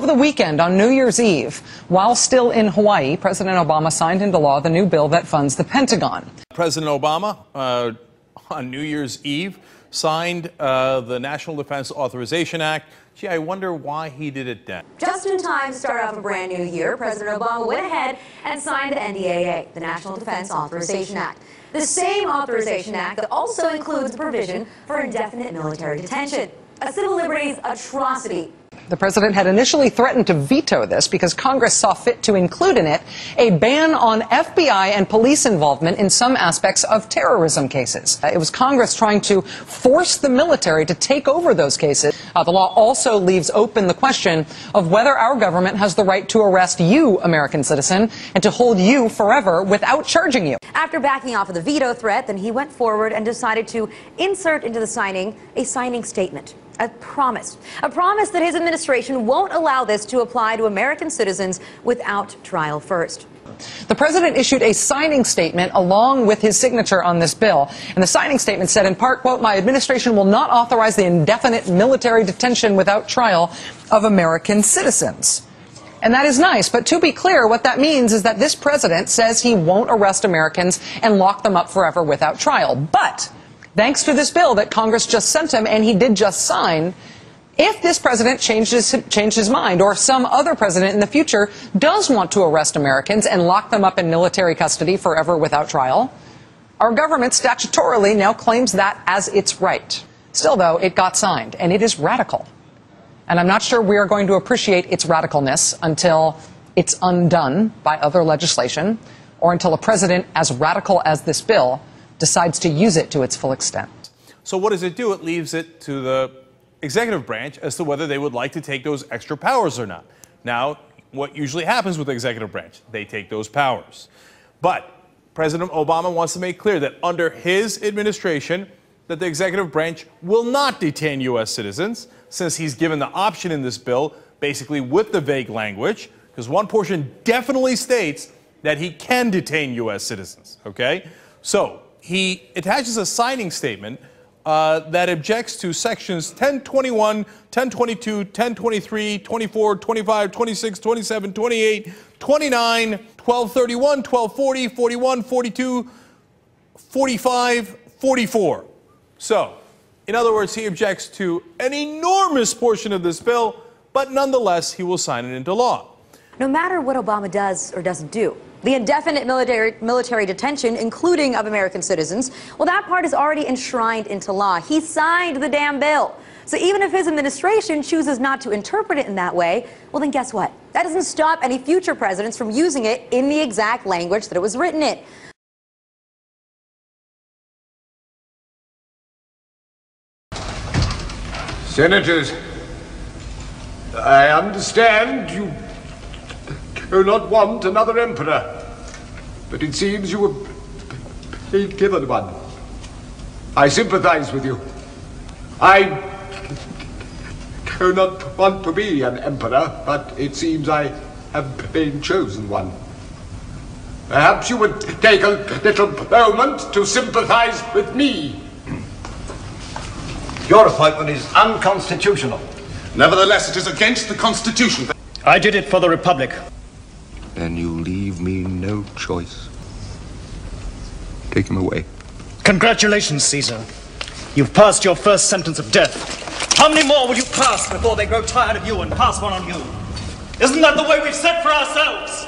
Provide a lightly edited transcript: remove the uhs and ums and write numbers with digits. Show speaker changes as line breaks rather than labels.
Over the weekend, on New Year's Eve, while still in Hawaii, President Obama signed into law the new bill that funds the Pentagon.
President Obama, on New Year's Eve, signed the National Defense Authorization Act. Gee, I wonder why he did it then.
Just in time to start off a brand new year, President Obama went ahead and signed the NDAA, the National Defense Authorization Act. The same authorization act that also includes a provision for indefinite military detention, a civil liberties atrocity.
The president had initially threatened to veto this because Congress saw fit to include in it a ban on FBI and police involvement in some aspects of terrorism cases. It was Congress trying to force the military to take over those cases. The law also leaves open the question of whether our government has the right to arrest you, American citizen, and to hold you forever without charging you.
After backing off of the veto threat, then he went forward and decided to insert into the signing a signing statement. A promise that his administration won't allow this to apply to American citizens without trial first.
The president issued a signing statement along with his signature on this bill. And the signing statement said in part, quote, "My administration will not authorize the indefinite military detention without trial of American citizens." And that is nice, but to be clear, what that means is that this president says he won't arrest Americans and lock them up forever without trial. But thanks to this bill that Congress just sent him, and he did just sign, if this president changed his mind, or some other president in the future does want to arrest Americans and lock them up in military custody forever without trial, our government statutorily now claims that as its right. Still, though, it got signed, and it is radical. And I'm not sure we are going to appreciate its radicalness until it's undone by other legislation, or until a president as radical as this bill decides to use it to its full extent.
So what does it do? It leaves it to the executive branch as to whether they would like to take those extra powers or not. Now, what usually happens with the executive branch? They take those powers. But President Obama wants to make clear that under his administration, that the executive branch will not detain U.S. citizens, since he's given the option in this bill, basically with the vague language, because one portion definitely states that he can detain U.S. citizens, okay? So he attaches a signing statement that objects to sections 1021, 1022, 1023, 24, 25, 26, 27, 28, 29, 1231, 1240, 41, 42, 45, 44. So, in other words, he objects to an enormous portion of this bill, but nonetheless, he will sign it into law.
No matter what Obama does or doesn't do, the indefinite military detention, including of American citizens, well, that part is already enshrined into law. He signed the damn bill. So even if his administration chooses not to interpret it in that way, well, then guess what? That doesn't stop any future presidents from using it in the exact language that it was written in.
Senators, I understand you do not want another emperor, but it seems you were being given one. I sympathize with you. I do not want to be an emperor, but it seems I have been chosen one. Perhaps you would take a little moment to sympathize with me.
Your appointment is unconstitutional.
Nevertheless, it is against the Constitution.
I did it for the Republic.
Then you leave me no choice. Take him away.
Congratulations, Caesar. You've passed your first sentence of death. How many more will you pass before they grow tired of you and pass one on you? Isn't that the way we've set for ourselves?